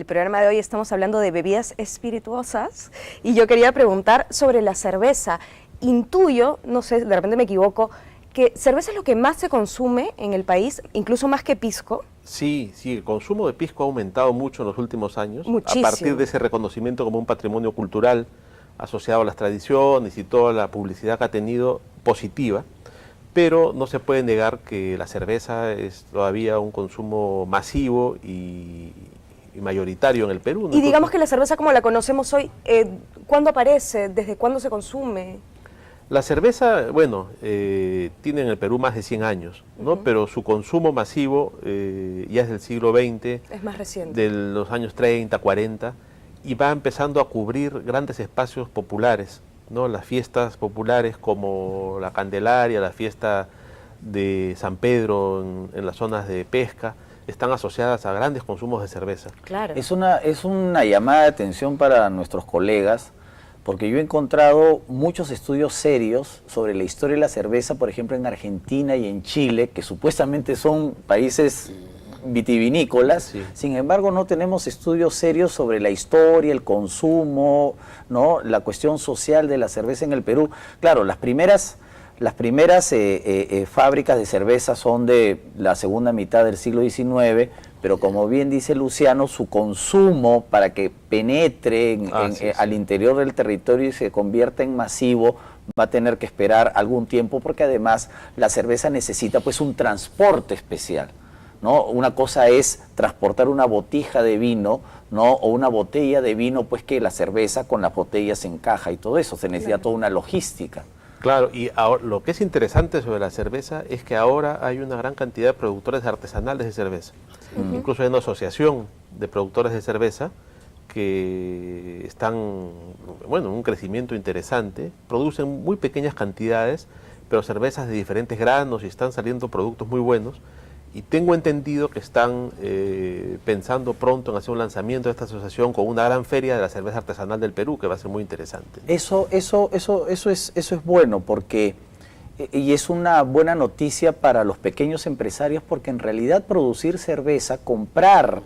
programa de hoy estamos hablando de bebidas espirituosas y yo quería preguntar sobre la cerveza. Intuyo, no sé, de repente me equivoco, que cerveza es lo que más se consume en el país, incluso más que pisco. Sí, el consumo de pisco ha aumentado mucho en los últimos años, Muchísimo. a partir de ese reconocimiento como un patrimonio cultural asociado a las tradiciones y toda la publicidad que ha tenido positiva, pero no se puede negar que la cerveza es todavía un consumo masivo y mayoritario en el Perú, ¿no? Y digamos que la cerveza como la conocemos hoy, ¿cuándo aparece? ¿Desde cuándo se consume? La cerveza, bueno, tiene en el Perú más de 100 años, ¿no? Pero su consumo masivo ya es del siglo XX, Es más reciente. de los años 30, 40, y va empezando a cubrir grandes espacios populares, ¿no? Las fiestas populares como la Candelaria, la fiesta de San Pedro en las zonas de pesca, están asociadas a grandes consumos de cerveza. Claro. Es una llamada de atención para nuestros colegas, porque yo he encontrado muchos estudios serios sobre la historia de la cerveza, por ejemplo en Argentina y en Chile, que supuestamente son países vitivinícolas. Sí. Sin embargo, no tenemos estudios serios sobre la historia, el consumo, ¿no? La cuestión social de la cerveza en el Perú. Claro, las primeras fábricas de cerveza son de la segunda mitad del siglo XIX, pero como bien dice Luciano, su consumo para que penetre al interior del territorio y se convierta en masivo va a tener que esperar algún tiempo, porque además la cerveza necesita pues un transporte especial, ¿no? Una cosa es transportar una botija de vino, ¿no? O una botella de vino, pues que la cerveza con las botellas se encaja y todo eso, se necesita toda una logística. Claro, y ahora, lo que es interesante sobre la cerveza es que ahora hay una gran cantidad de productores artesanales de cerveza. Incluso hay una asociación de productores de cerveza que están, bueno, en un crecimiento interesante, producen muy pequeñas cantidades, pero cervezas de diferentes granos y están saliendo productos muy buenos. Y tengo entendido que están pensando pronto en hacer un lanzamiento de esta asociación con una gran feria de la cerveza artesanal del Perú, que va a ser muy interesante. Eso es bueno, porque y es una buena noticia para los pequeños empresarios, porque en realidad producir cerveza, comprar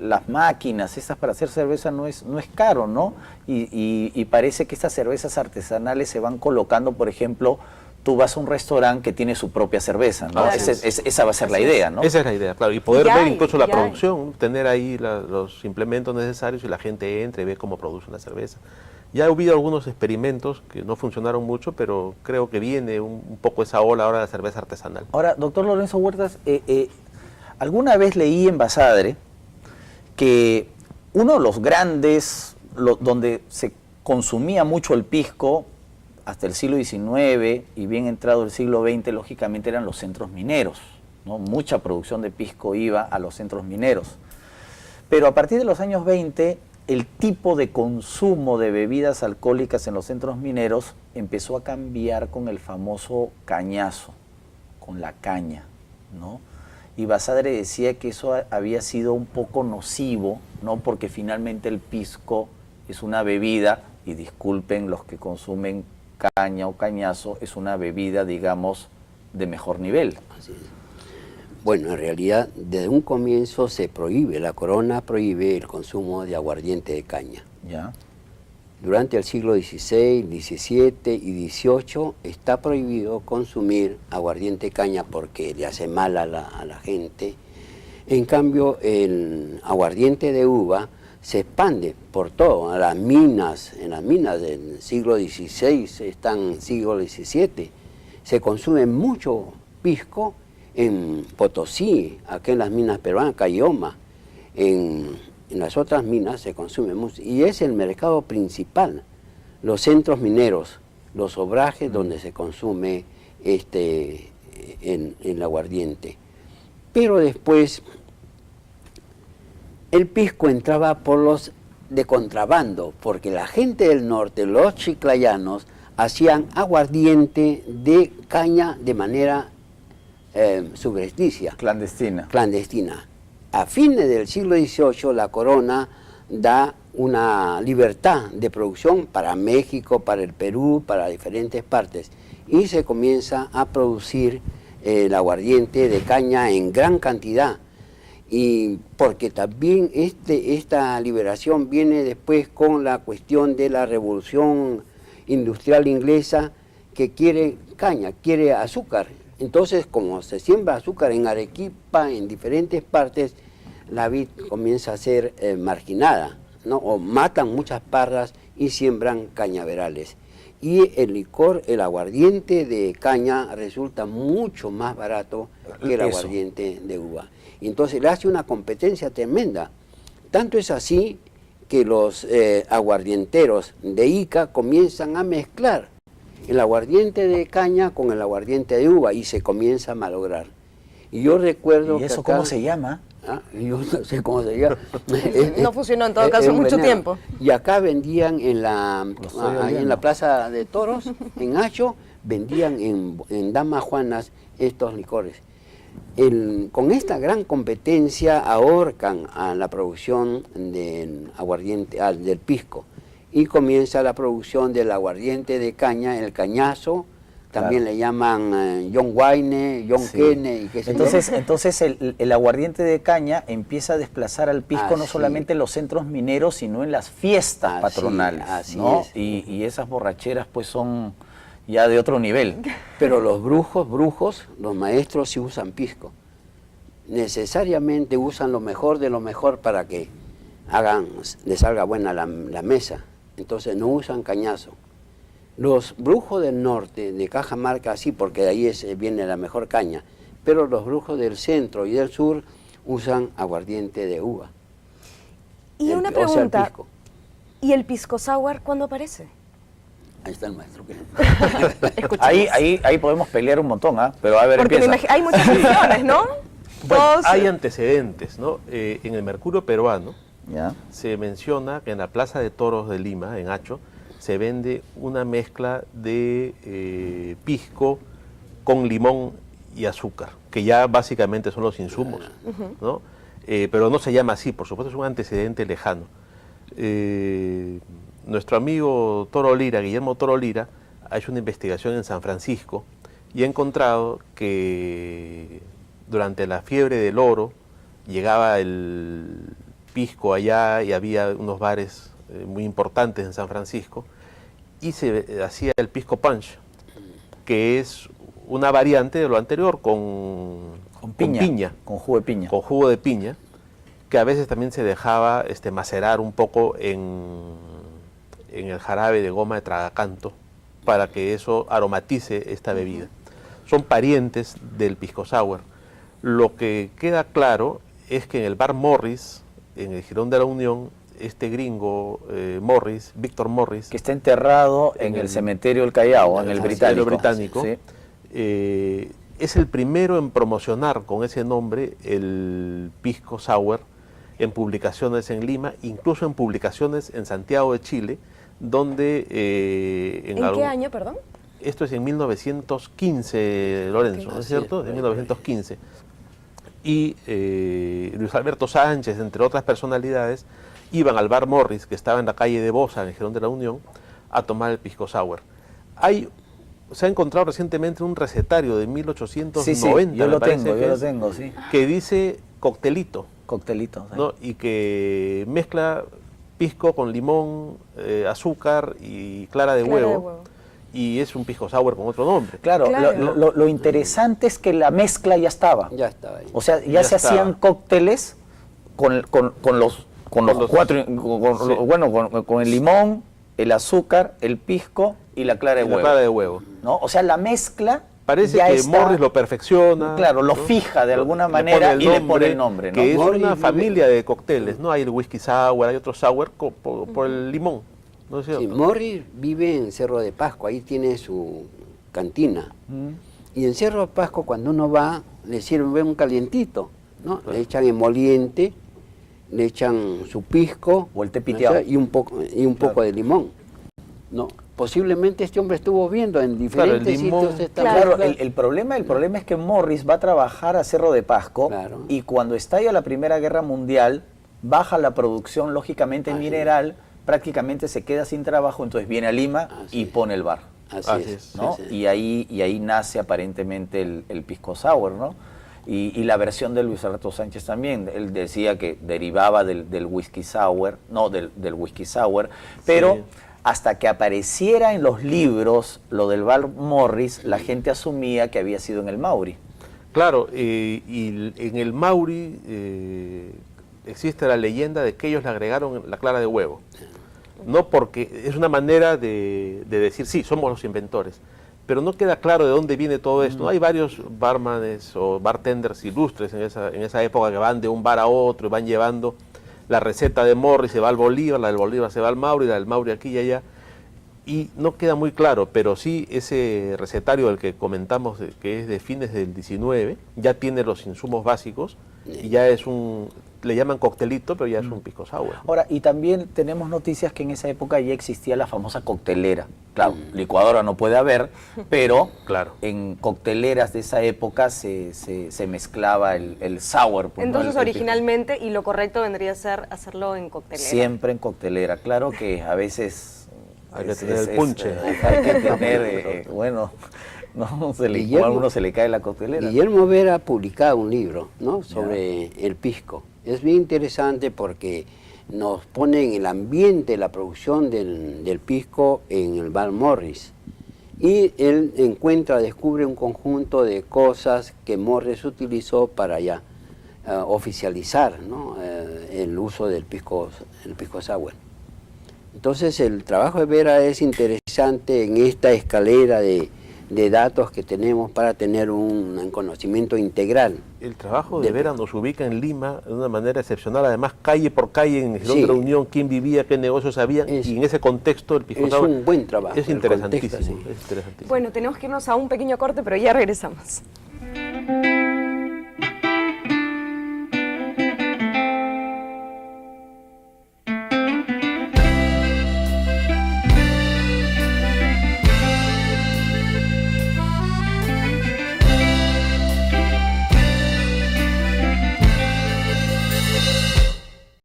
las máquinas estas para hacer cerveza no es caro, ¿no? Y parece que estas cervezas artesanales se van colocando, por ejemplo, tú vas a un restaurante que tiene su propia cerveza, ¿no? Claro. Esa va a ser la idea, ¿no? Esa es la idea, claro. Y poder Ya ver hay, incluso la ya hay. producción, tener ahí los implementos necesarios y la gente entra y ve cómo produce una cerveza. Ya ha habido algunos experimentos que no funcionaron mucho, pero creo que viene un poco esa ola ahora de la cerveza artesanal. Ahora, doctor Lorenzo Huertas, alguna vez leí en Basadre que uno de los grandes, donde se consumía mucho el pisco, hasta el siglo XIX y bien entrado el siglo XX, lógicamente eran los centros mineros, ¿no? Mucha producción de pisco iba a los centros mineros. Pero a partir de los años 20, el tipo de consumo de bebidas alcohólicas en los centros mineros empezó a cambiar con el famoso cañazo, con la caña, ¿no? Y Basadre decía que eso había sido un poco nocivo, ¿no? Porque finalmente el pisco es una bebida, y disculpen los que consumen caña o cañazo, es una bebida, digamos, de mejor nivel. Así es. Bueno, en realidad, desde un comienzo se prohíbe, la corona prohíbe el consumo de aguardiente de caña. ¿Ya? Durante el siglo XVI, XVII y XVIII está prohibido consumir aguardiente de caña porque le hace mal a la gente. En cambio, el aguardiente de uva se expande por todo, en las minas del siglo XVI, están en el siglo XVII, se consume mucho pisco en Potosí, aquí en las minas peruanas, Cayoma, en las otras minas se consume mucho, y es el mercado principal, los centros mineros, los obrajes donde se consume el aguardiente. Pero después el pisco entraba por los de contrabando, porque la gente del norte, los chiclayanos, hacían aguardiente de caña de manera subrepticia. Clandestina. A fines del siglo XVIII la corona da una libertad de producción para México, para el Perú, para diferentes partes, y se comienza a producir el aguardiente de caña en gran cantidad. y porque también esta liberación viene después con la cuestión de la revolución industrial inglesa, que quiere caña, quiere azúcar. Entonces, como se siembra azúcar en Arequipa, en diferentes partes, la vid comienza a ser marginada, ¿no? O matan muchas parras y siembran cañaverales. Y el licor, el aguardiente de caña resulta mucho más barato que el aguardiente de uva. Entonces le hace una competencia tremenda. Tanto es así que los aguardienteros de Ica comienzan a mezclar el aguardiente de caña con el aguardiente de uva y se comienza a malograr. Y yo recuerdo ¿Y eso que acá, cómo se llama? yo no sé cómo se llama. No funcionó en todo caso mucho tiempo. Y acá vendían en la Plaza de Toros, en Hacho, vendían en Damas Juanas estos licores. Con esta gran competencia ahorcan a la producción del aguardiente, del pisco, y comienza la producción del aguardiente de caña, el cañazo. También le llaman John Wayne, John Kenne y qué sé yo. Entonces el aguardiente de caña empieza a desplazar al pisco no solamente en los centros mineros, sino en las fiestas patronales, ¿no? Y esas borracheras pues son ya de otro nivel. Pero los brujos, los maestros sí usan pisco. Necesariamente usan lo mejor de lo mejor para que les salga buena la mesa. Entonces no usan cañazo. Los brujos del norte, de Cajamarca, sí, porque de ahí viene la mejor caña, pero los brujos del centro y del sur usan aguardiente de uva. Y una pregunta, ¿y el pisco sour cuándo aparece? Ahí está el maestro. Ahí podemos pelear un montón, pero a ver, porque hay muchas versiones, ¿no? Bueno, hay antecedentes, ¿no? En el Mercurio peruano se menciona que en la Plaza de Toros de Lima, en Hacho, se vende una mezcla de pisco con limón y azúcar, que ya básicamente son los insumos, ¿no? Pero no se llama así, por supuesto es un antecedente lejano. Nuestro amigo Toro Lira, Guillermo Toro Lira, ha hecho una investigación en San Francisco y ha encontrado que durante la fiebre del oro llegaba el pisco allá y había unos bares muy importantes en San Francisco, y se hacía el pisco punch, que es una variante de lo anterior con piña, con jugo de piña. Con jugo de piña, que a veces también se dejaba macerar un poco en el jarabe de goma de tragacanto para que eso aromatice esta bebida. Son parientes del pisco sour. Lo que queda claro es que en el bar Morris, en el Jirón de la Unión, este gringo Morris, Víctor Morris, que está enterrado en el cementerio del Callao, en el británico, sí. Es el primero en promocionar con ese nombre el pisco sour en publicaciones en Lima, incluso en publicaciones en Santiago de Chile, donde... ¿En qué año, perdón? Esto es en 1915, Lorenzo, ¿no es cierto? Sí, en 1915. Y Luis Alberto Sánchez, entre otras personalidades, iban al bar Morris, que estaba en la calle de Bosa, en el Jirón de la Unión, a tomar el pisco sour. Se ha encontrado recientemente un recetario de 1890, yo lo tengo, que dice coctelito. Coctelito, ¿no? Y que mezcla pisco con limón, azúcar y clara de huevo. Y es un pisco sour con otro nombre. Claro. Lo interesante es que la mezcla ya estaba. Ya estaba ahí. O sea, ya se hacían cócteles con los cuatro, con el limón, el azúcar, el pisco y la clara de huevo. ¿No? O sea, la mezcla parece que Morris lo perfecciona. Claro, lo fija de alguna manera y le pone el nombre, ¿no? Que es una familia de cócteles, ¿no? Hay el whisky sour, hay otro sour por el limón. ¿No es cierto? Sí, Morris vive en Cerro de Pasco, ahí tiene su cantina. Y en Cerro de Pasco, cuando uno va, le sirven un calientito, ¿no? Le echan emoliente, le echan su pisco o el té piteado, y un poco de limón, ¿no? Posiblemente este hombre estuvo viendo en diferentes sitios. Claro, el problema es que Morris va a trabajar a Cerro de Pasco y cuando estalla la Primera Guerra Mundial, baja la producción, lógicamente mineral, prácticamente se queda sin trabajo, entonces viene a Lima y pone el bar. Así es, ¿no? Sí. Y ahí nace aparentemente el pisco sour, ¿no? Y la versión de Luis Alberto Sánchez también, él decía que derivaba del whisky sour, no, del whisky sour, pero Sí. hasta que apareciera en los libros lo del Val Morris, la gente asumía que había sido en el Maury. Claro, y en el Maury existe la leyenda de que ellos le agregaron la clara de huevo. No porque es una manera de decir, sí, somos los inventores, pero no queda claro de dónde viene todo esto. Hay varios barmanes o bartenders ilustres en esa época que van de un bar a otro y van llevando la receta de Morris, se va al Bolívar, la del Bolívar se va al Maury, la del Maury aquí y allá. Y no queda muy claro, pero sí ese recetario del que comentamos, que es de fines del 19, ya tiene los insumos básicos y ya es le llaman coctelito, pero ya es un pisco sour. Ahora, y también tenemos noticias que en esa época ya existía la famosa coctelera. Claro, licuadora no puede haber, pero Claro. en cocteleras de esa época se mezclaba el sour. pues, ¿no? Entonces, El pisco. originalmente, y lo correcto vendría a ser hacerlo en coctelera. Siempre en coctelera. Claro que a veces... Hay que tener el punche. Hay que tener, bueno, no se le, Guillermo- a uno se le cae la coctelera. Guillermo Vera ha publicado un libro, ¿no?, sobre el pisco. Es bien interesante porque nos pone en el ambiente la producción del pisco en el Val Morris. Y él descubre un conjunto de cosas que Morris utilizó para ya oficializar, ¿no?, el uso del pisco sour. Entonces el trabajo de Vera es interesante en esta escalera de datos que tenemos para tener un conocimiento integral. El trabajo de Del Vera nos ubica en Lima de una manera excepcional, además calle por calle, en el salón Sí. de reunión, quién vivía, qué negocios había, y en ese contexto el pisco Es sour un buen trabajo. es el interesantísimo, contexto, sí. es interesantísimo. Bueno, tenemos que irnos a un pequeño corte, pero ya regresamos.